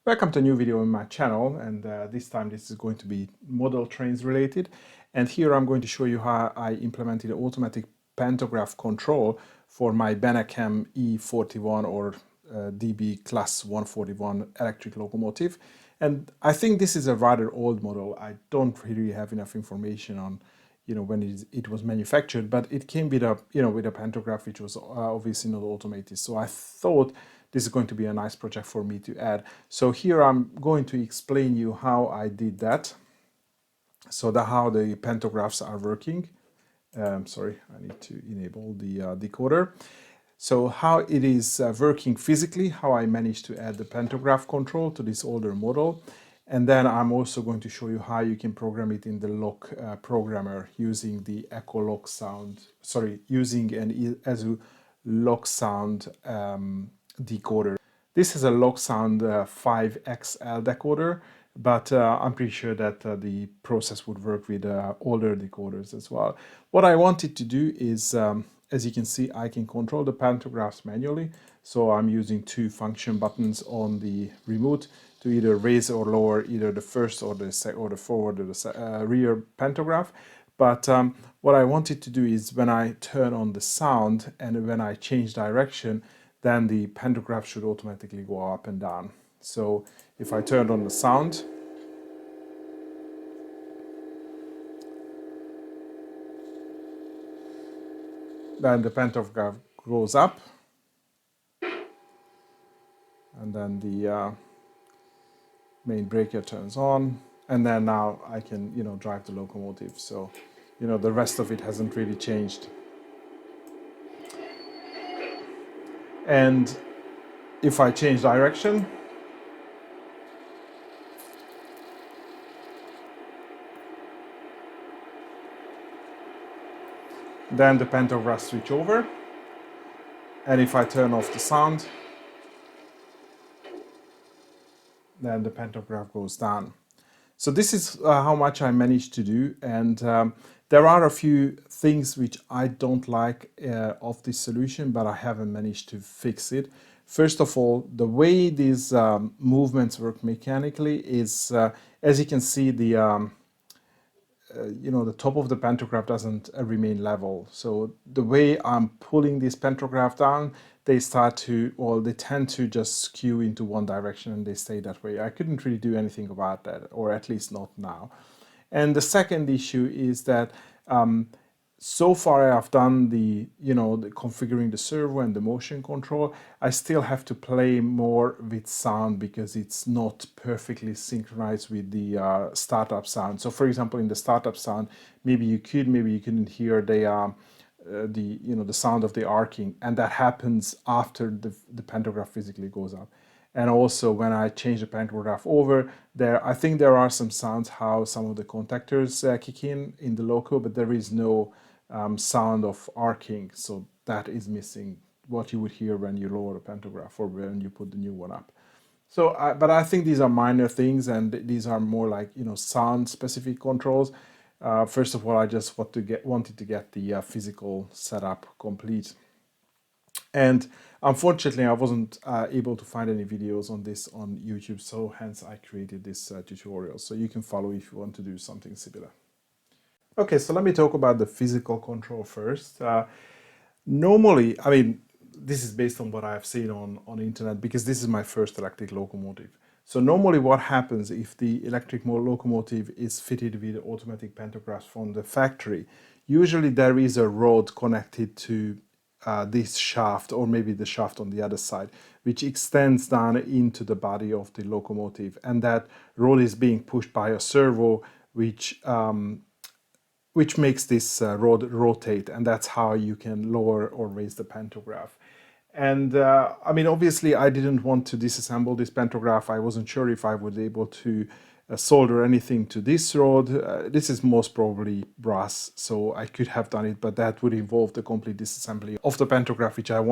Welcome to a new video on my channel, and this time this is going to be model trains related. And here I'm going to show you how I implemented automatic pantograph control for my Benachem E41 or DB class 141 electric locomotive. And I think this is a rather old model. I don't really have enough information on when it was manufactured, but it came with a with a pantograph which was obviously not automated. So I thought this is going to be a nice project for me to add. So here I'm going to explain you how I did that. So how the pantographs are working. Sorry, I need to enable the decoder. So how it is working physically, how I managed to add the pantograph control to this older model. And then I'm also going to show you how you can program it in the LokProgrammer using the using an ESU LokSound decoder. This is a LokSound 5 XL decoder, but I'm pretty sure that the process would work with older decoders as well. What I wanted to do is, as you can see, I can control the pantographs manually. So I'm using two function buttons on the remote to either raise or lower either the first or the forward or the rear pantograph. But what I wanted to do is when I turn on the sound and when I change direction, then the pantograph should automatically go up and down. So if I turn on the sound, then the pantograph goes up, and then the main breaker turns on, and then now I can drive the locomotive. So the rest of it hasn't really changed. And if I change direction, then the pantograph switch over. And if I turn off the sound, then the pantograph goes down. So this is how much I managed to do. And there are a few things which I don't like of this solution, but I haven't managed to fix it. First of all, the way these movements work mechanically is, as you can see, the the top of the pantograph doesn't remain level. So the way I'm pulling this pantograph down, they tend to just skew into one direction and they stay that way. I couldn't really do anything about that, or at least not now. And the second issue is that so far I've done the configuring the servo and the motion control. I still have to play more with sound because it's not perfectly synchronized with the startup sound. So for example, in the startup sound, maybe you couldn't hear the sound of the arcing, and that happens after the pantograph physically goes up. And also when I change the pantograph over, I think there are some sounds how some of the contactors kick in the loco, but there is no sound of arcing, so that is missing what you would hear when you lower the pantograph or when you put the new one up. So, but I think these are minor things, and these are more like sound specific controls. First of all, I just wanted to get the physical setup complete. And unfortunately, I wasn't able to find any videos on this on YouTube, so hence I created this tutorial. So you can follow if you want to do something similar. Okay, so let me talk about the physical control first. Normally, I mean, this is based on what I've seen on the internet because this is my first electric locomotive. So normally what happens if the electric locomotive is fitted with automatic pantographs from the factory, usually there is a rod connected to this shaft, or maybe the shaft on the other side, which extends down into the body of the locomotive, and that rod is being pushed by a servo which makes this rod rotate, and that's how you can lower or raise the pantograph. And I mean, obviously I didn't want to disassemble this pantograph. I wasn't sure if I would be able to solder anything to this rod. This is most probably brass, so I could have done it, but that would involve the complete disassembly of the pantograph, which I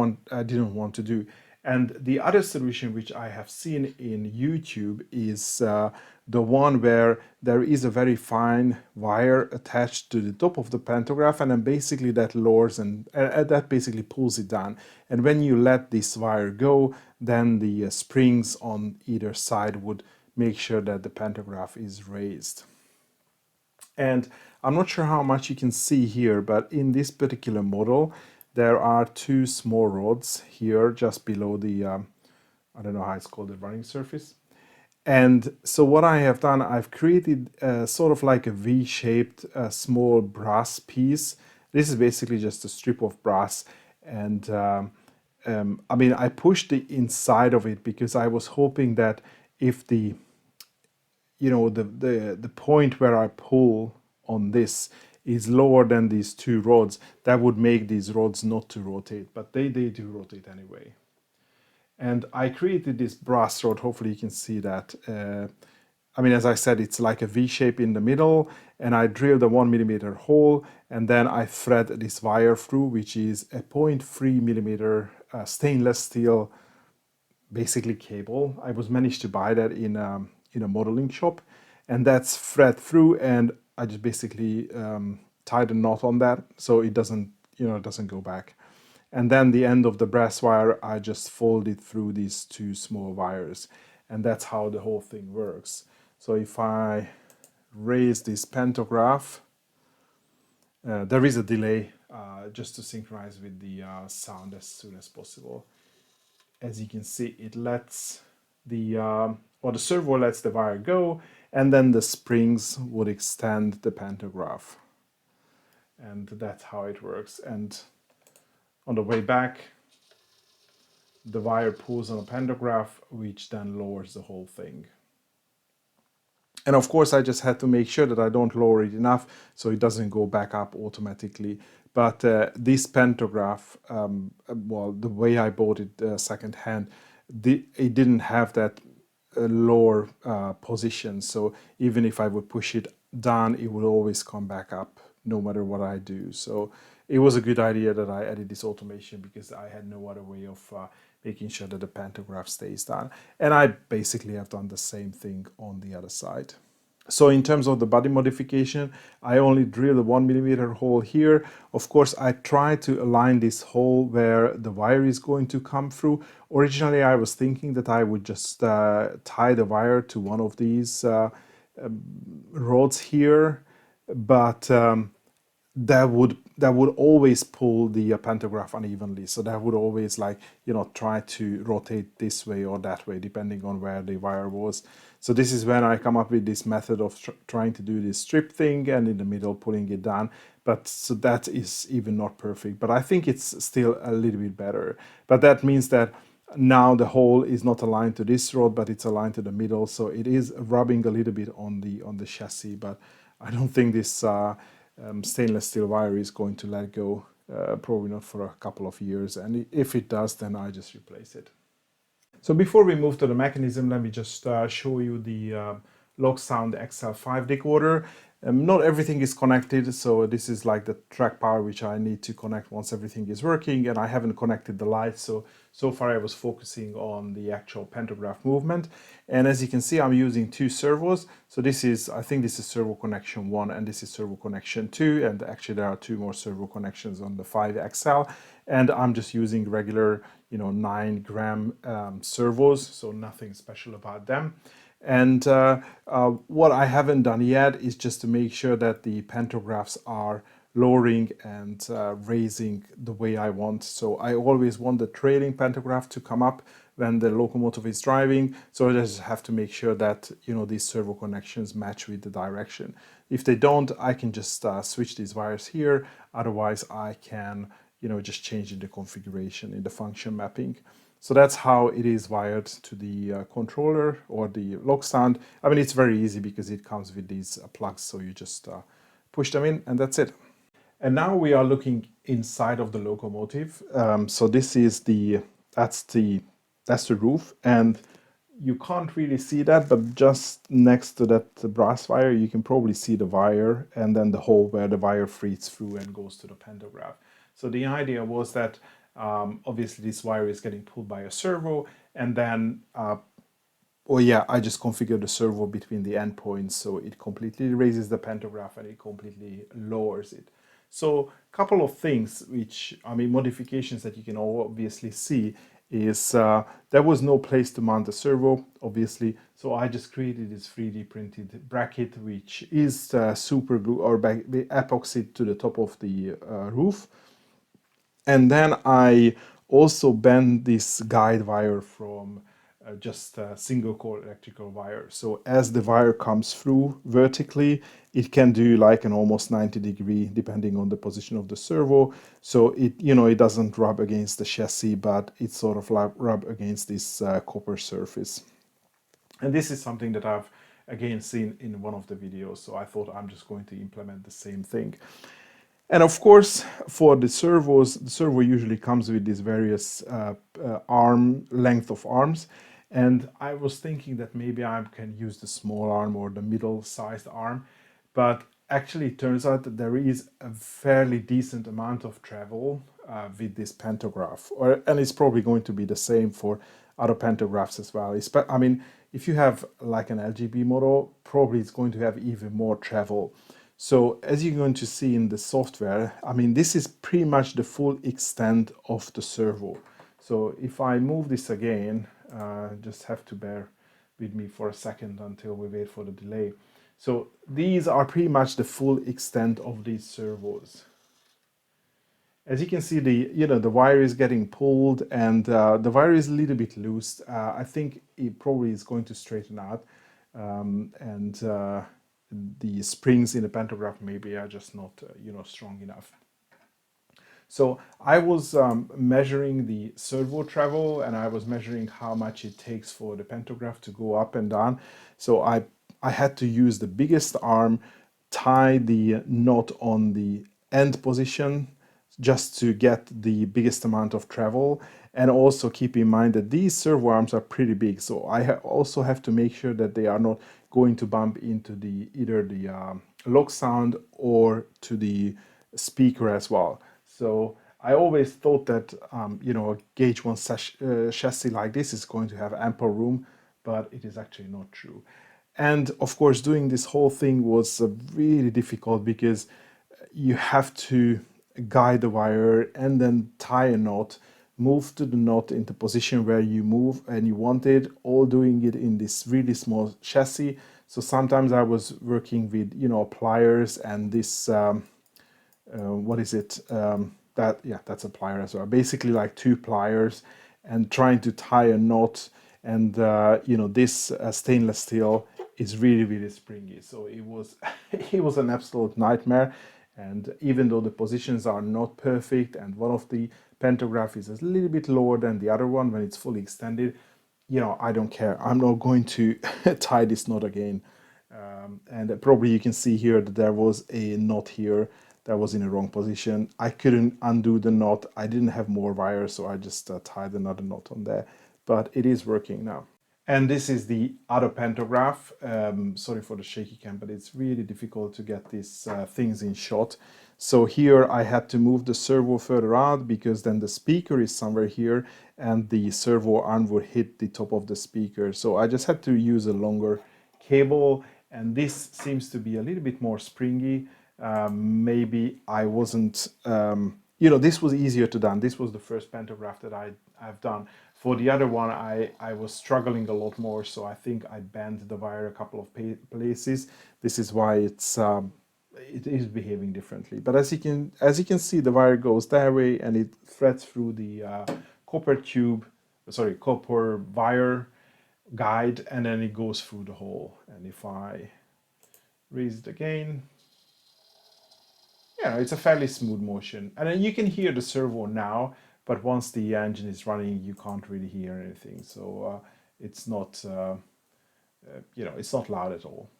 didn't want to do. And the other solution which I have seen in YouTube is the one where there is a very fine wire attached to the top of the pantograph, and then basically that lowers and that basically pulls it down. And when you let this wire go, then the springs on either side would make sure that the pantograph is raised. And I'm not sure how much you can see here, but in this particular model, there are two small rods here just below the, I don't know how it's called, the running surface. And so what I have done, I've created sort of like a V-shaped small brass piece. This is basically just a strip of brass. And I mean, I pushed the inside of it because I was hoping that if the the point where I pull on this is lower than these two rods, that would make these rods not to rotate, but they do rotate anyway. And I created this brass rod, hopefully you can see that. I mean, as I said, it's like a V shape in the middle, and I drilled a 1mm hole, and then I thread this wire through, which is a 0.3mm stainless steel, basically cable. I was managed to buy that in a modeling shop, and that's thread through, and I just basically tied a knot on that so it doesn't, it doesn't go back. And then the end of the brass wire, I just folded through these two small wires, and that's how the whole thing works. So if I raise this pantograph, there is a delay just to synchronize with the sound as soon as possible. As you can see, it lets the servo lets the wire go, and then the springs would extend the pantograph. And that's how it works. And on the way back, the wire pulls on a pantograph, which then lowers the whole thing. And of course, I just had to make sure that I don't lower it enough so it doesn't go back up automatically. But this pantograph, well, the way I bought it secondhand, it didn't have that lower position. So even if I would push it down, it would always come back up no matter what I do. So it was a good idea that I added this automation because I had no other way of making sure that the pantograph stays down. And I basically have done the same thing on the other side. So in terms of the body modification, I only drilled a 1mm hole here. Of course, I tried to align this hole where the wire is going to come through. Originally, I was thinking that I would just tie the wire to one of these rods here, but that would always pull the pantograph unevenly. So that would always try to rotate this way or that way, depending on where the wire was. So this is when I come up with this method of trying to do this strip thing and in the middle pulling it down. But so that is even not perfect, but I think it's still a little bit better. But that means that now the hole is not aligned to this rod, but it's aligned to the middle. So it is rubbing a little bit on the chassis, but I don't think this stainless steel wire is going to let go, probably not for a couple of years. And if it does, then I just replace it. So before we move to the mechanism, let me just show you the LokSound XL5 decoder. Not everything is connected, so this is like the track power which I need to connect once everything is working, and I haven't connected the lights, so far I was focusing on the actual pantograph movement. And as you can see, I'm using two servos. So I think this is servo connection 1 and this is servo connection 2, and actually there are two more servo connections on the 5XL, and I'm just using regular 9-gram servos, so nothing special about them. And what I haven't done yet is just to make sure that the pantographs are lowering and raising the way I want. So I always want the trailing pantograph to come up when the locomotive is driving. So I just have to make sure that these servo connections match with the direction. If they don't, I can just switch these wires here. Otherwise, I can just change in the configuration in the function mapping. So that's how it is wired to the controller or the LokSound. I mean, it's very easy because it comes with these plugs, so you just push them in and that's it. And now we are looking inside of the locomotive. So this is that's the roof, and you can't really see that, but just next to that brass wire, you can probably see the wire and then the hole where the wire feeds through and goes to the pantograph. So the idea was that Obviously this wire is getting pulled by a servo, and then oh yeah, I just configured the servo between the endpoints, so it completely raises the pantograph and it completely lowers it. So a couple of things which, I mean, modifications that you can obviously see is there was no place to mount the servo, obviously, so I just created this 3D printed bracket which is super glue or epoxy to the top of the roof. And then I also bend this guide wire from just a single core electrical wire. So as the wire comes through vertically, it can do like an almost 90-degree depending on the position of the servo. So it, you know, it doesn't rub against the chassis, but it sort of like rub against this copper surface. And this is something that I've again seen in one of the videos. So I thought I'm just going to implement the same thing. And of course, for the servos, the servo usually comes with these various length of arms. And I was thinking that maybe I can use the small arm or the middle-sized arm. But actually, it turns out that there is a fairly decent amount of travel with this pantograph. And it's probably going to be the same for other pantographs as well. I mean, if you have like an LGB model, probably it's going to have even more travel. So as you're going to see in the software, I mean, this is pretty much the full extent of the servo. So if I move this again, just have to bear with me for a second until we wait for the delay. So these are pretty much the full extent of these servos. As you can see, the wire is getting pulled, and the wire is a little bit loose. I think it probably is going to straighten out, and the springs in the pantograph maybe are just not strong enough. So I was measuring the servo travel, and I was measuring how much it takes for the pantograph to go up and down. So I had to use the biggest arm, tie the knot on the end position just to get the biggest amount of travel, and also keep in mind that these servo arms are pretty big, so I also have to make sure that they are not going to bump into either the LokSound or to the speaker as well. So I always thought that a gauge 1 chassis like this is going to have ample room, but it is actually not true. And of course, doing this whole thing was really difficult because you have to guide the wire and then tie a knot, move to the knot into position where you move and you want it, all doing it in this really small chassis. So sometimes I was working with pliers and this what is it, that's a plier as well, basically like 2 pliers, and trying to tie a knot. And this stainless steel is really springy, so it was it was an absolute nightmare. And even though the positions are not perfect and one of the pantograph is a little bit lower than the other one when it's fully extended, I don't care, I'm not going to tie this knot again. And probably you can see here that there was a knot here that was in the wrong position. I couldn't undo the knot. I didn't have more wire, so I just tied another knot on there. But it is working now. And this is the other pantograph. Sorry for the shaky cam, but it's really difficult to get these things in shot. So here I had to move the servo further out because then the speaker is somewhere here and the servo arm would hit the top of the speaker. So I just had to use a longer cable, and this seems to be a little bit more springy. Maybe I wasn't, this was easier to done. This was the first pantograph that I've done. For the other one, I was struggling a lot more, so I think I bent the wire a couple of places. This is why it is behaving differently. But as you can see, the wire goes that way and it threads through the copper wire guide, and then it goes through the hole. And if I raise it again, it's a fairly smooth motion. And then you can hear the servo now, but once the engine is running, you can't really hear anything. So it's not, it's not loud at all.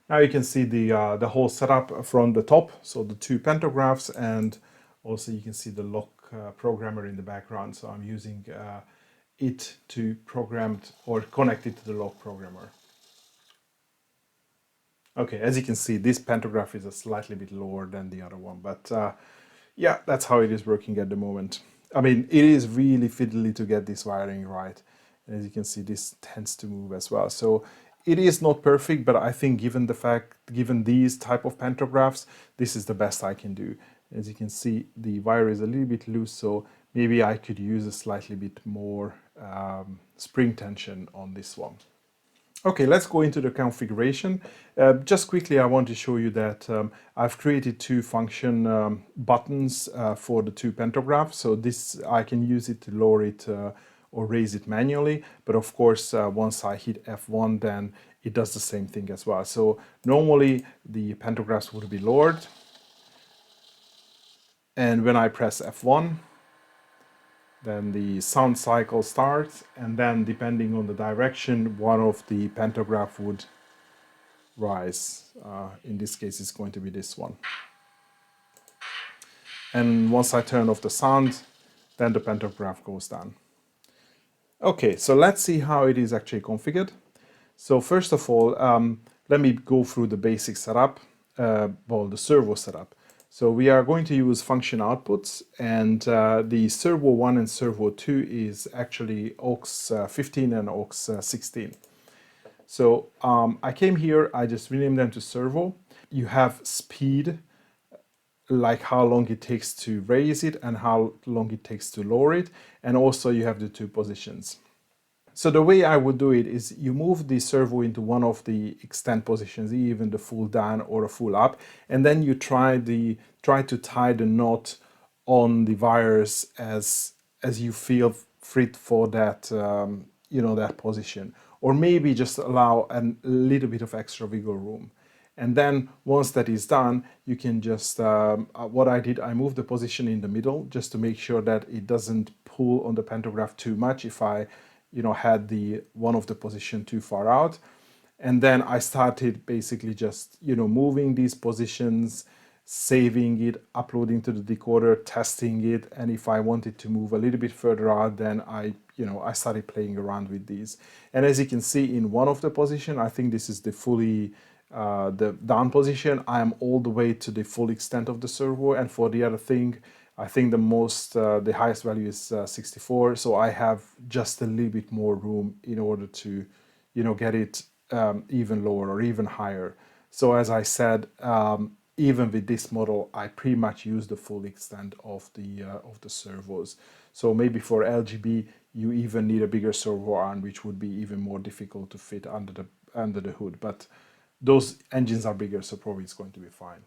Now you can see the whole setup from the top. So the 2 pantographs, and also you can see the LokProgrammer in the background. So I'm using it to program or connect it to the LokProgrammer. Okay, as you can see, this pantograph is a slightly bit lower than the other one, but yeah, that's how it is working at the moment. I mean, it is really fiddly to get this wiring right. And as you can see, this tends to move as well. So it is not perfect, but I think given these type of pantographs, this is the best I can do. As you can see, the wire is a little bit loose, so maybe I could use a slightly bit more spring tension on this one. Okay, let's go into the configuration. Just quickly, I want to show you that I've created two function buttons for the two pantographs. So this, I can use it to lower it or raise it manually. But of course, once I hit F1, then it does the same thing as well. So normally the pantographs would be lowered. And when I press F1, then the sound cycle starts, and then depending on the direction, one of the pantograph would rise. In this case, it's going to be this one. And once I turn off the sound, then the pantograph goes down. Okay, so let's see how it is actually configured. So first of all, let me go through the basic setup, well, the servo setup. So we are going to use function outputs, and the Servo 1 and Servo 2 is actually aux 15 and aux 16. So I came here, I just renamed them to Servo. You have speed, like how long it takes to raise it and how long it takes to lower it, and also you have the two positions. So the way I would do it is you move the servo into one of the extend positions, even the full down or a full up, and then you try to tie the knot on the wires as you feel fit for that that position, or maybe just allow a little bit of extra wiggle room. And then once that is done, you can just, what I did, I moved the position in the middle just to make sure that it doesn't pull on the pantograph too much if I had the one of the position too far out. And then I started basically just, moving these positions, saving it, uploading to the decoder, testing it. And if I wanted to move a little bit further out, then I started playing around with these. And as you can see in one of the position, I think this is the fully, the down position, I am all the way to the full extent of the servo. And for the other thing, I think the highest value is 64. So I have just a little bit more room in order to, get it even lower or even higher. So as I said, even with this model, I pretty much use the full extent of the servos. So maybe for LGB, you even need a bigger servo arm, which would be even more difficult to fit under the hood. But those engines are bigger, so probably it's going to be fine.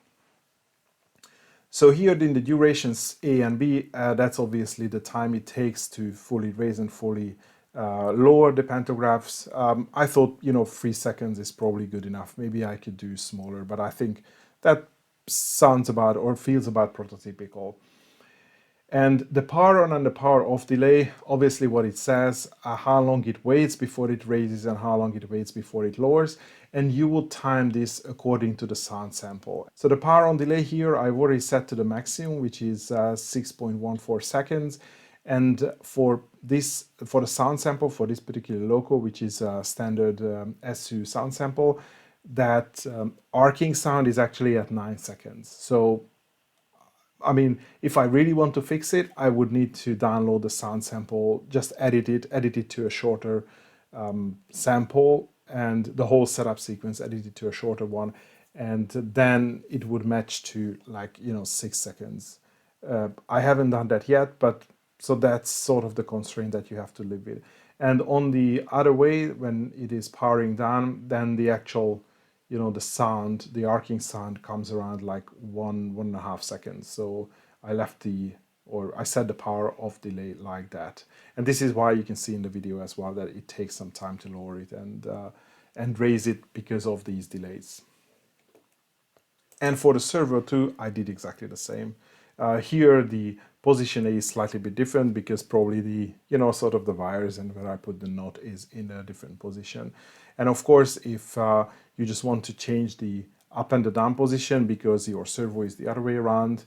So here in the durations A and B, that's obviously the time it takes to fully raise and fully lower the pantographs. I thought, 3 seconds is probably good enough. Maybe I could do smaller, but I think that sounds about or feels about prototypical. And the power on and the power off delay, obviously what it says, how long it waits before it raises and how long it waits before it lowers. And you will time this according to the sound sample. So the power on delay here, I've already set to the maximum, which is 6.14 seconds. And for the sound sample, for this particular loco, which is a standard ESU sound sample, that arcing sound is actually at 9 seconds. So I mean, if I really want to fix it, I would need to download the sound sample, just edit it to a shorter sample, and the whole setup sequence, edit it to a shorter one, and then it would match to 6 seconds. I haven't done that yet, but so that's sort of the constraint that you have to live with. And on the other way, when it is powering down, then the actual the sound, the arcing sound comes around like 1.5 seconds. So I set the power off delay like that. And this is why you can see in the video as well that it takes some time to lower it and raise it because of these delays. And for the servo too, I did exactly the same. Here the position is slightly bit different because probably the sort of the wires and where I put the knot is in a different position. And of course, if you just want to change the up and the down position because your servo is the other way around,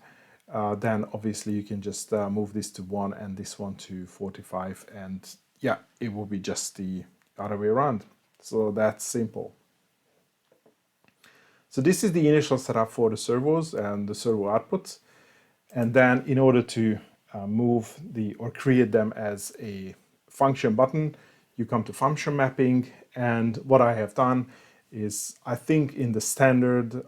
then obviously you can just move this to 1 and this one to 45, and yeah, it will be just the other way around. So that's simple. So this is the initial setup for the servos and the servo outputs. And then in order to move or create them as a function button. You come to function mapping, and what I have done is, I think in the standard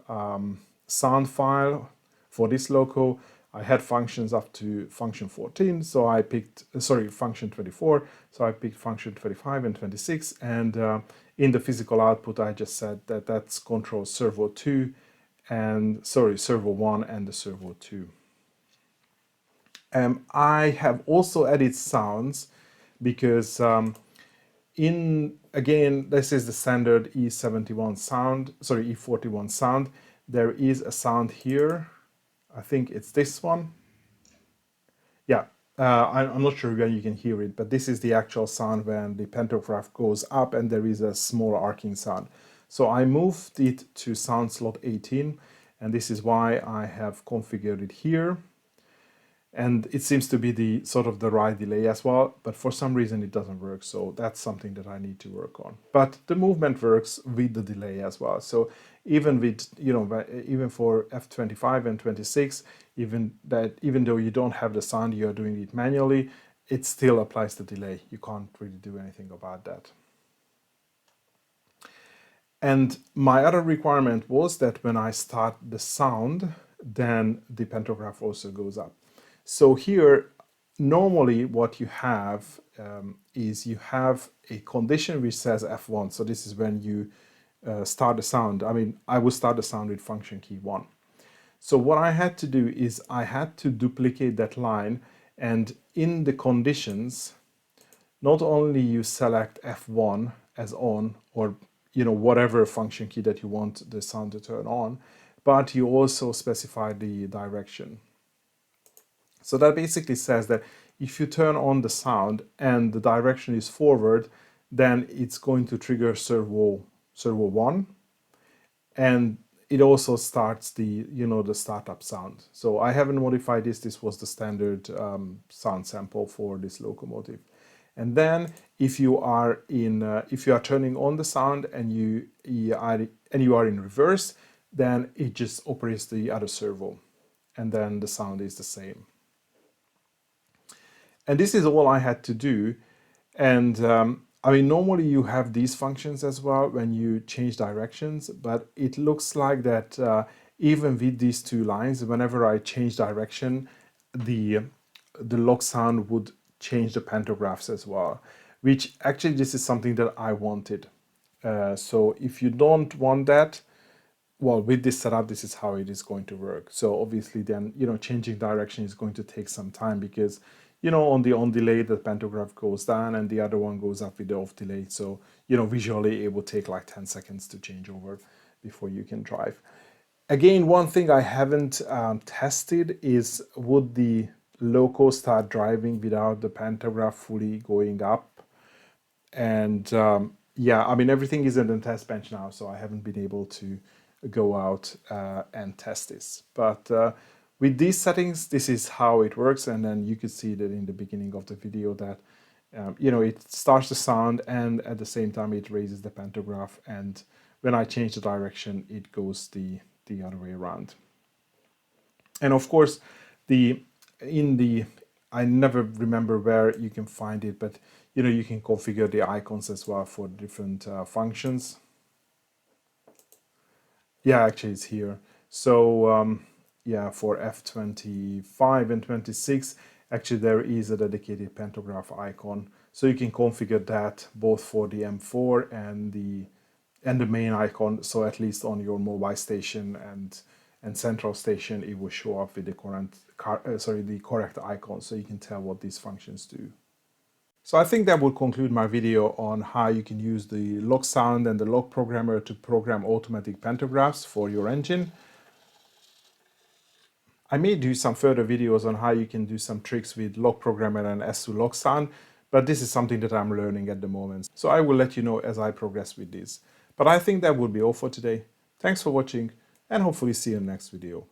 sound file for this loco, I had functions up to function 14, so I picked, function 24, so I picked function 25 and 26, and in the physical output I just said that that's control servo 2 and, servo 1 and the servo 2. I have also added sounds because again, this is the standard E71 sound, E41 sound. There is a sound here. I think it's this one. Yeah, I'm not sure when you can hear it, but this is the actual sound when the pantograph goes up and there is a small arcing sound. So I moved it to sound slot 18, and this is why I have configured it here. And it seems to be the sort of the right delay as well, but for some reason it doesn't work, so that's something that I need to work on. But the movement works with the delay as well. So even with, even for F25 and 26, even though you don't have the sound, you're doing it manually, it still applies the delay. You can't really do anything about that. And my other requirement was that when I start the sound, then the pantograph also goes up. So here, normally what you have is you have a condition which says F1. So this is when you start the sound. I mean, I will start the sound with function key 1. So what I had to do is I had to duplicate that line, and in the conditions, not only you select F1 as on, or whatever function key that you want the sound to turn on, but you also specify the direction. So that basically says that if you turn on the sound and the direction is forward, then it's going to trigger servo 1, and it also starts the the startup sound. So I haven't modified this. This was the standard sound sample for this locomotive. And then if you are turning on the sound and you are in reverse, then it just operates the other servo, and then the sound is the same. And this is all I had to do. And I mean, normally you have these functions as well when you change directions, but it looks like that even with these two lines, whenever I change direction, the LokSound would change the pantographs as well, which actually this is something that I wanted. So if you don't want that, well, with this setup, this is how it is going to work. So obviously then, changing direction is going to take some time because, on the on delay, the pantograph goes down and the other one goes up with the off delay. So, visually it will take like 10 seconds to change over before you can drive. Again, one thing I haven't tested is, would the loco start driving without the pantograph fully going up? And yeah, I mean, everything is in the test bench now, so I haven't been able to go out and test this. But with these settings, this is how it works. And then you could see that in the beginning of the video that, it starts the sound and at the same time it raises the pantograph. And when I change the direction, it goes the other way around. And of course, I never remember where you can find it, but you can configure the icons as well for different functions. Yeah, actually it's here. So yeah, for F25 and 26, actually there is a dedicated pantograph icon. So you can configure that both for the M4 and the main icon. So at least on your mobile station and central station, it will show up with the correct icon, so you can tell what these functions do. So I think that will conclude my video on how you can use the LokSound and the LokProgrammer to program automatic pantographs for your engine. I may do some further videos on how you can do some tricks with LokProgrammer and ESU LokSound, but this is something that I'm learning at the moment. So I will let you know as I progress with this. But I think that will be all for today. Thanks for watching, and hopefully see you in the next video.